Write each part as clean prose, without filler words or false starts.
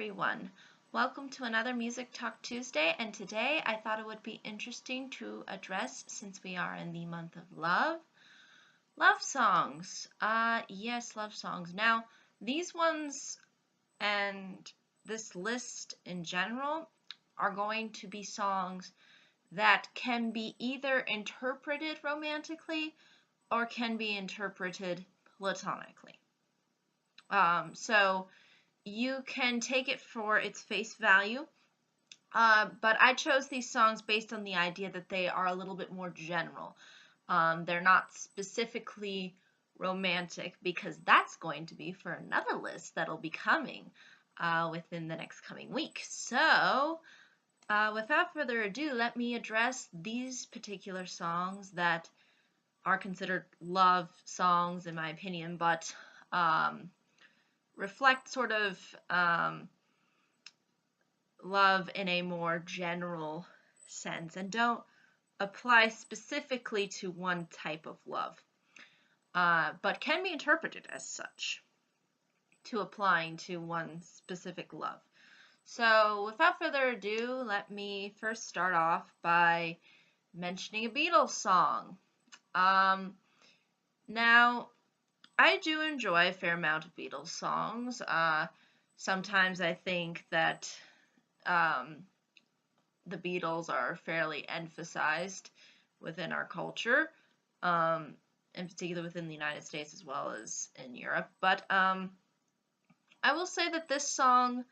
everyone. Welcome to another Music Talk Tuesday, and today I thought it would be interesting to address, since we are in the month of love songs. Yes, love songs. Now, these ones and this list in general are going to be songs that can be either interpreted romantically or can be interpreted platonically. So you can take it for its face value, but I chose these songs based on the idea that they are a little bit more general. They're not specifically romantic, because that's going to be for another list that'll be coming within the next coming week. So, without further ado, let me address these particular songs that are considered love songs in my opinion, but reflect sort of love in a more general sense and don't apply specifically to one type of love, but can be interpreted as such to applying to one specific love. So without further ado, let me first start off by mentioning a Beatles song. Now, I do enjoy a fair amount of Beatles songs. Sometimes I think that the Beatles are fairly emphasized within our culture, in particular within the United States as well as in Europe. But I will say that this song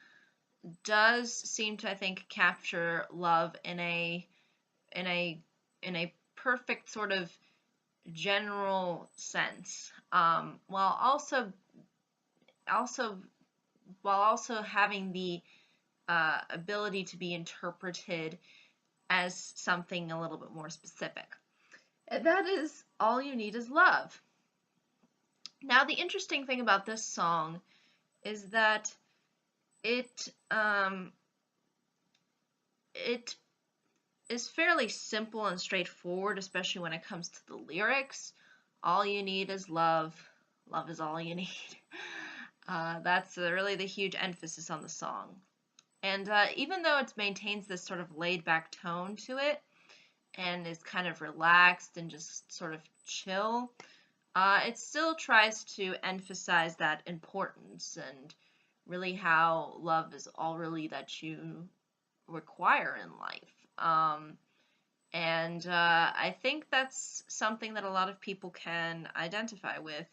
does seem to, I think, capture love in a perfect sort of general sense, while also having the ability to be interpreted as something a little bit more specific. And that is All You Need Is Love. Now, the interesting thing about this song is that it is fairly simple and straightforward, especially when it comes to the lyrics. All you need is love. Love is all you need. That's really the huge emphasis on the song. And even though it maintains this sort of laid-back tone to it and is kind of relaxed and just sort of chill, it still tries to emphasize that importance and really how love is all really that you require in life. And I think that's something that a lot of people can identify with.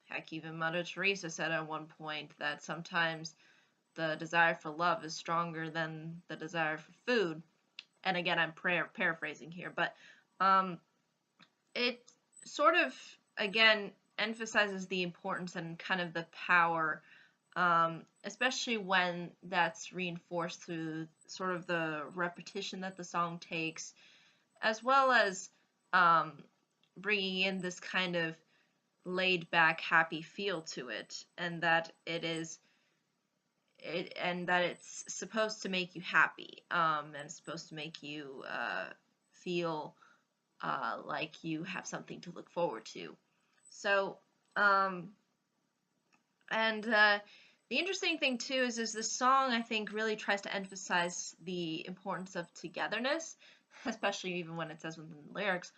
Heck, even Mother Teresa said at one point that sometimes the desire for love is stronger than the desire for food. And again, I'm paraphrasing here, but it sort of, again, emphasizes the importance and kind of the power, especially when that's reinforced through sort of the repetition that the song takes, as well as bringing in this kind of laid-back, happy feel to it, and that it's supposed to make you happy, and it's supposed to make you feel like you have something to look forward to. So, the interesting thing too is this song, I think, really tries to emphasize the importance of togetherness, especially even when it says within the lyrics,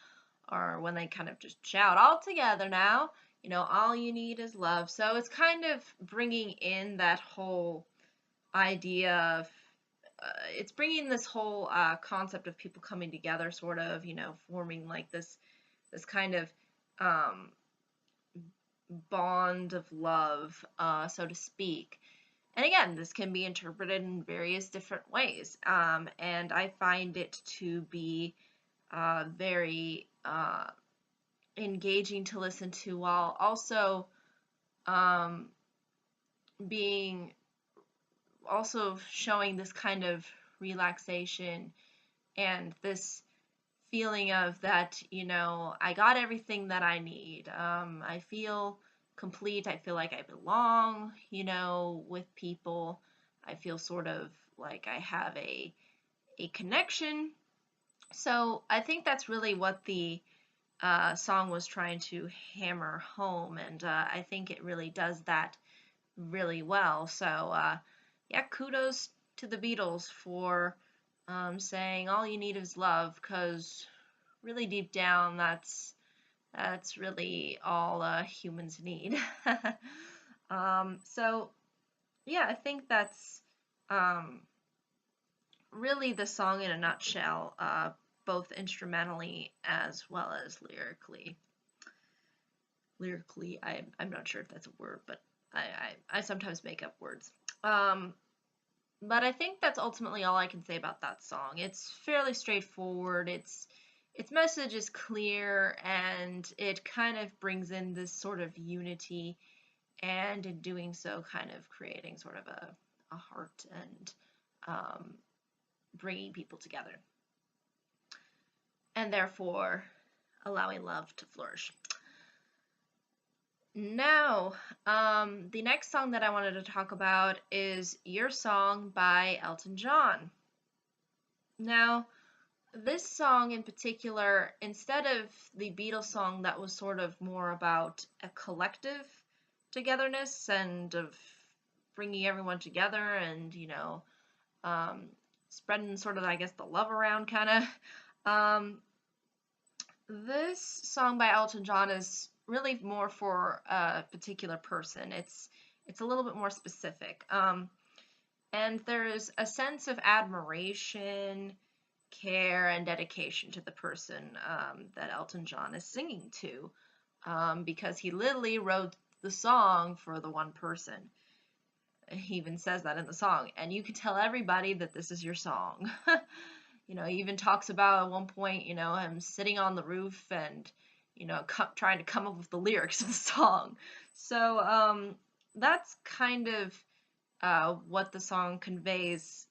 or when they kind of just shout, all together now, all you need is love. So it's kind of bringing in that whole idea of, it's bringing this whole concept of people coming together, sort of, forming like this kind of bond of love, so to speak. And again, this can be interpreted in various different ways, and I find it to be very engaging to listen to, while also showing this kind of relaxation and this feeling of that, I got everything that I need. I feel complete. I feel like I belong, with people. I feel sort of like I have a connection. So I think that's really what the song was trying to hammer home, and I think it really does that really well. So yeah, kudos to the Beatles for saying all you need is love, because really deep down, that's really all humans need. So yeah, I think that's um, really the song in a nutshell, both instrumentally as well as lyrically. Lyrically, I'm not sure if that's a word, but I sometimes make up words. Um, but I think that's ultimately all I can say about that song. It's fairly straightforward. Its message is clear, and it kind of brings in this sort of unity, and in doing so, kind of creating sort of a heart and um, bringing people together, and therefore allowing love to flourish. Now, the next song that I wanted to talk about is Your Song by Elton John. Now, this song in particular, instead of the Beatles song that was sort of more about a collective togetherness and of bringing everyone together and, um, spreading sort of, I guess, the love around kind of, this song by Elton John is really more for a particular person. It's a little bit more specific. And there's a sense of admiration, care, and dedication to the person that Elton John is singing to, because he literally wrote the song for the one person. He even says that in the song, and you can tell everybody that this is your song. He even talks about at one point, him sitting on the roof and, trying to come up with the lyrics of the song. So that's kind of what the song conveys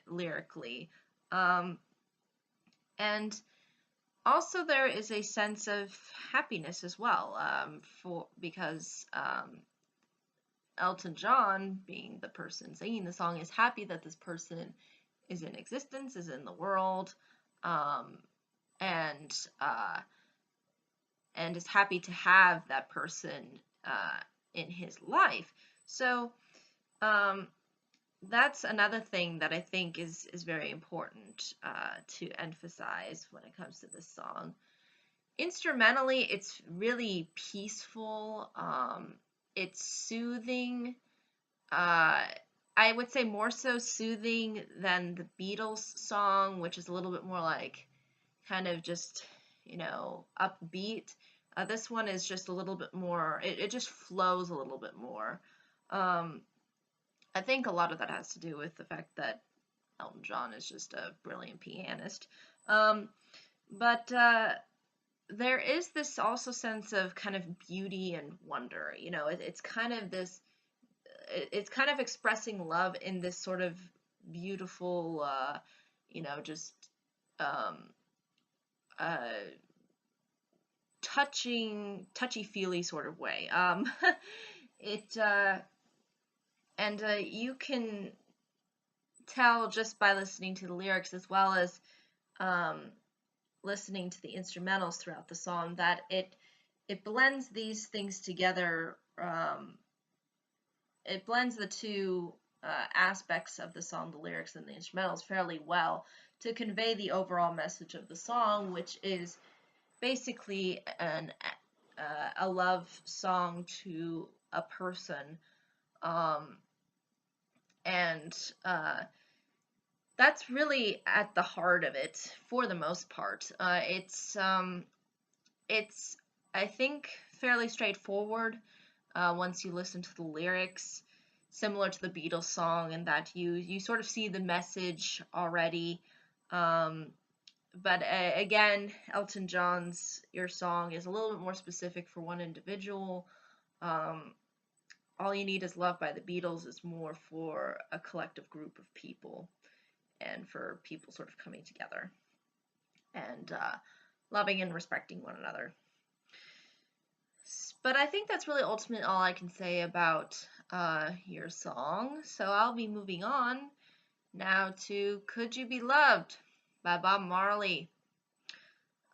lyrically. And also there is a sense of happiness as well, because Elton John, being the person singing the song, is happy that this person is in existence, is in the world, and is happy to have that person in his life. So that's another thing that I think is very important to emphasize when it comes to this song. Instrumentally, it's really peaceful. It's soothing. I would say more so soothing than the Beatles song, which is a little bit more like kind of just, upbeat. This one is just a little bit more, it just flows a little bit more. I think a lot of that has to do with the fact that Elton John is just a brilliant pianist. But there is this also sense of kind of beauty and wonder. It's kind of this, it's kind of expressing love in this sort of beautiful, just touchy-feely sort of way. It and you can tell just by listening to the lyrics as well as listening to the instrumentals throughout the song that it blends these things together. It blends the two aspects of the song, the lyrics and the instrumentals, fairly well to convey the overall message of the song, which is basically a love song to a person, and that's really at the heart of it for the most part. It's I think fairly straightforward once you listen to the lyrics, similar to the Beatles song, in that you sort of see the message already. But again, Elton John's Your Song is a little bit more specific for one individual. All You Need Is Love by the Beatles is more for a collective group of people and for people sort of coming together and loving and respecting one another. But I think that's really ultimately all I can say about Your Song. So I'll be moving on now to Could You Be Loved by Bob Marley.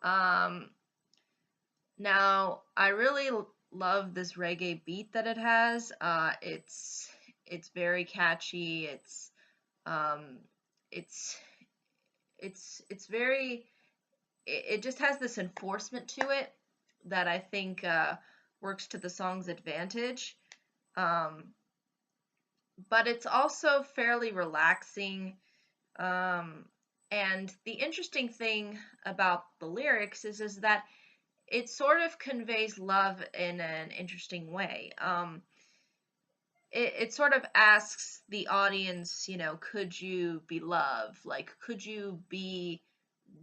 Now, I really love this reggae beat that it has. It's very catchy. Um, it's it's very it just has this enforcement to it that I think works to the song's advantage. Um, but it's also fairly relaxing. Um, and the interesting thing about the lyrics is that it sort of conveys love in an interesting way. It sort of asks the audience, could you be loved? Like, could you be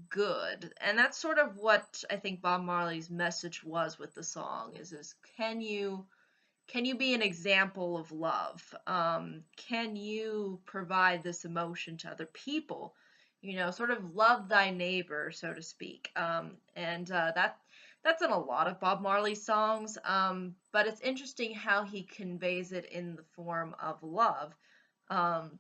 good? And that's sort of what I think Bob Marley's message was with the song is can you be an example of love? Can you provide this emotion to other people? Sort of love thy neighbor, so to speak. And that's in a lot of Bob Marley songs. But it's interesting how he conveys it in the form of love. Um,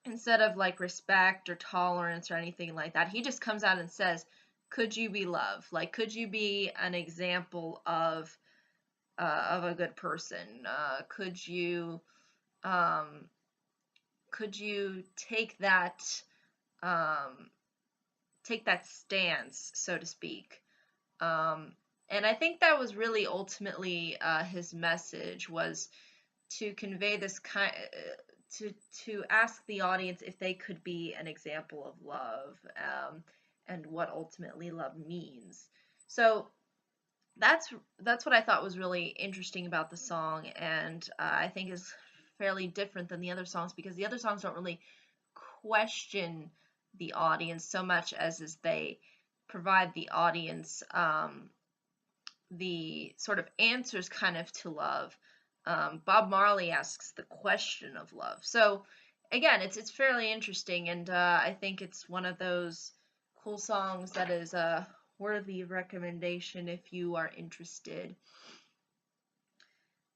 Instead of like respect or tolerance or anything like that, he just comes out and says, "Could you be loved? Like, could you be an example of a good person? Um, could you um, take that stance, so to speak?" Um, and I think that was really ultimately his message was to convey this kind to ask the audience if they could be an example of love, and what ultimately love means. So that's what I thought was really interesting about the song, and I think is fairly different than the other songs because the other songs don't really question the audience so much as they provide the audience the sort of answers kind of to love. Bob Marley asks the question of love. So again, it's fairly interesting, and I think it's one of those cool songs that is a worthy of recommendation if you are interested.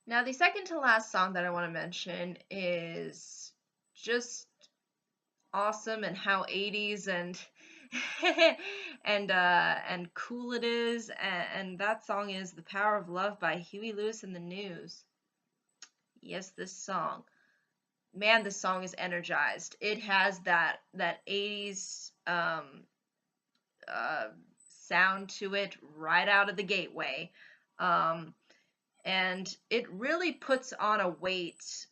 Now, the second to last song that I want to mention is just awesome and how 80s and and cool it is, and that song is "The Power of Love" by Huey Lewis and the News. Yes, this song. Man, this song is energized. It has that 80s uh, sound to it right out of the gateway. Um, and it really puts on a weight.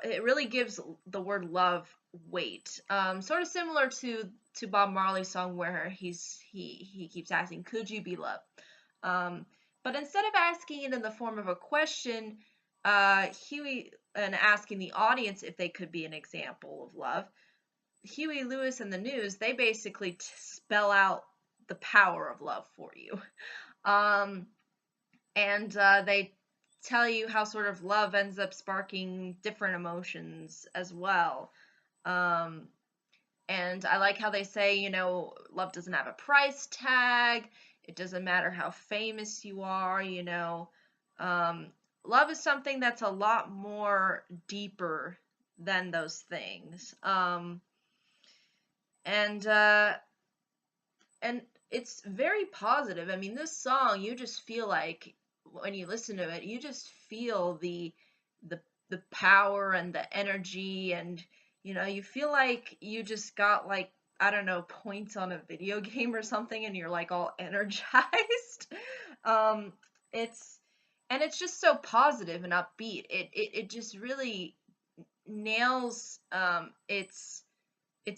It really gives the word love weight. Sort of similar to Bob Marley's song where he keeps asking, "Could you be loved?" But instead of asking it in the form of a question, Huey and asking the audience if they could be an example of love, Huey Lewis and the News, they basically spell out the power of love for you. Um, and they tell you how sort of love ends up sparking different emotions as well. Um, and I like how they say, love doesn't have a price tag. It doesn't matter how famous you are, love is something that's a lot more deeper than those things. And and it's very positive. I mean, this song, you just feel like when you listen to it, you just feel the the power and the energy, and you feel like you just got, like, I don't know, points on a video game or something, and you're like all energized. um it's and it's just so positive and upbeat. It just really nails its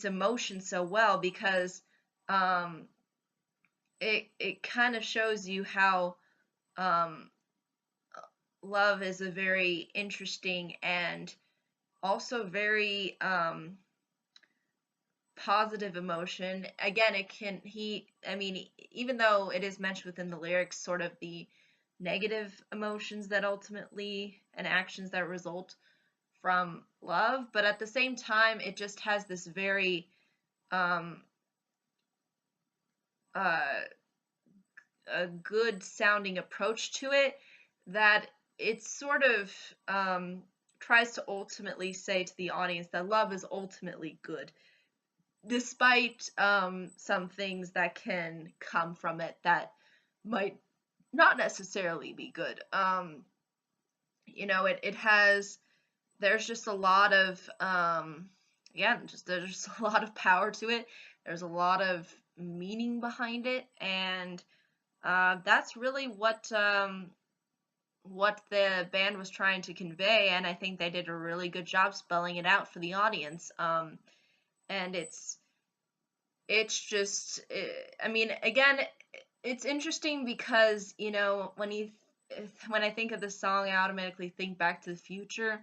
emotion so well because um it kind of shows you how um, love is a very interesting and also very positive emotion. Again, I mean, even though it is mentioned within the lyrics, sort of the negative emotions that ultimately and actions that result from love, but at the same time, it just has this very um, uh, a good sounding approach to it that it sort of tries to ultimately say to the audience that love is ultimately good, despite some things that can come from it that might not necessarily be good. It has, there's just a lot of, again, just there's a lot of power to it. There's a lot of meaning behind it, and that's really what the band was trying to convey, and I think they did a really good job spelling it out for the audience. And it's just, I mean, again, it's interesting because, when I think of the song, I automatically think Back to the Future.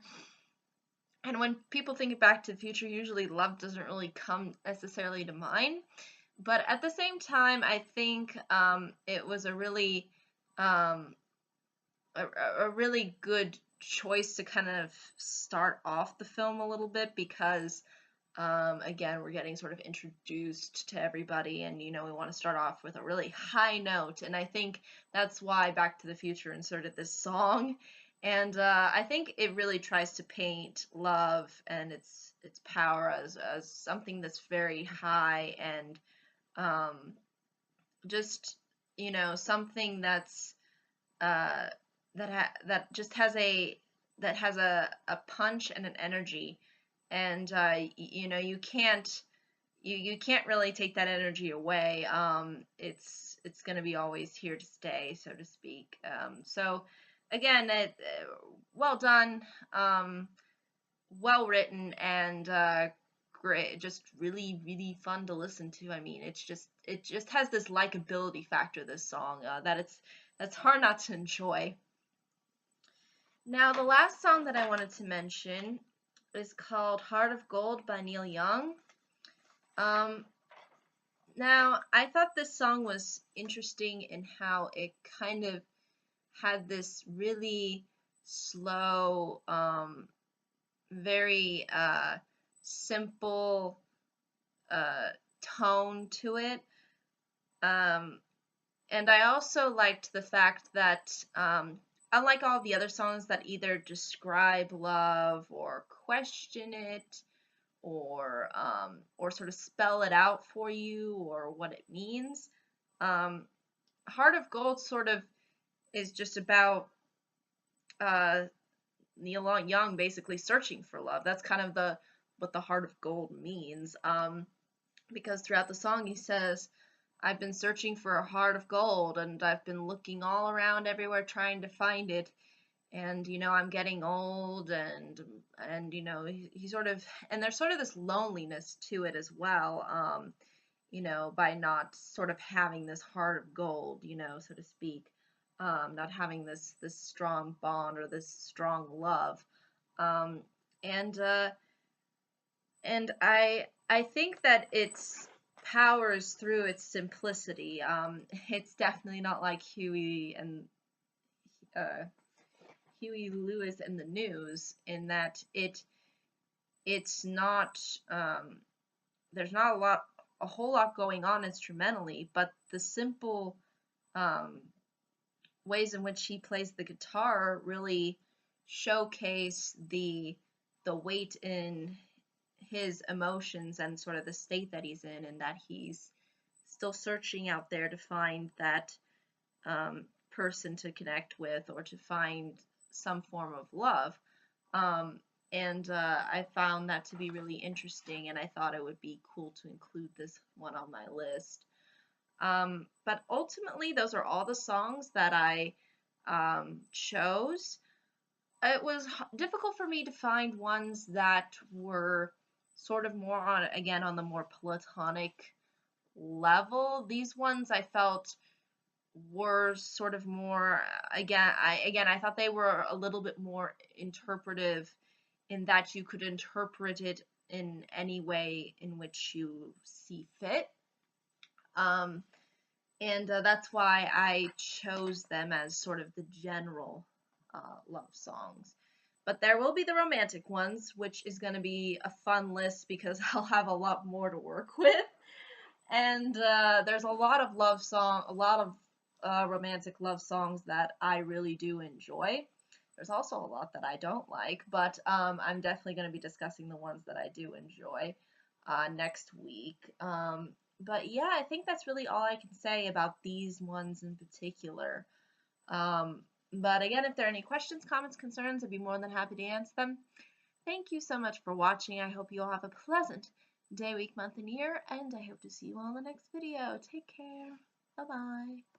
And when people think Back to the Future, usually love doesn't really come necessarily to mind. But at the same time, I think it was um, a really good choice to kind of start off the film a little bit because again, we're getting sort of introduced to everybody, and we want to start off with a really high note, and I think that's why Back to the Future inserted this song. And I think it really tries to paint love and its power as something that's very high, and um, just something that's uh, that just has a punch and an energy, and you can't really take that energy away. It's going to be always here to stay, so to speak. So again, well done, well written, and great, just really really fun to listen to. I mean, it just has this likability factor, this song, that's hard not to enjoy. Now, the last song that I wanted to mention is called Heart of Gold by Neil Young. Um, Now, I thought this song was interesting in how it kind of had this really slow, very simple uh, tone to it. Um, and I also liked the fact that, unlike all the other songs that either describe love or question it, or sort of spell it out for you or what it means, um, Heart of Gold sort of is just about uh, Neil Young basically searching for love. That's kind of the what the Heart of Gold means. Because throughout the song he says, I've been searching for a heart of gold, and I've been looking all around everywhere trying to find it. And I'm getting old, and he sort of, and there's sort of this loneliness to it as well, by not sort of having this heart of gold, so to speak, not having this strong bond or this strong love. um, and uh, and I think that its power is through its simplicity. It's definitely not like uh, Huey Lewis and the News, in that it's not, there's not a whole lot going on instrumentally, but the simple um, ways in which he plays the guitar really showcase the weight in his emotions and sort of the state that he's in, and that he's still searching out there to find that person to connect with, or to find some form of love. Um, and I found that to be really interesting, and I thought it would be cool to include this one on my list. But ultimately, those are all the songs that I chose. It was difficult for me to find ones that were sort of more on, again, on the more platonic level. These ones I felt were sort of more, again, I thought they were a little bit more interpretive, in that you could interpret it in any way in which you see fit. Um, and that's why I chose them as sort of the general love songs. But there will be the romantic ones, which is going to be a fun list because I'll have a lot more to work with. And there's a lot of a lot of romantic love songs that I really do enjoy. There's also a lot that I don't like, but I'm definitely going to be discussing the ones that I do enjoy next week. But yeah, I think that's really all I can say about these ones in particular. But again, if there are any questions, comments, concerns, I'd be more than happy to answer them. Thank you so much for watching. I hope you all have a pleasant day, week, month, and year, and I hope to see you all in the next video. Take care. Bye-bye.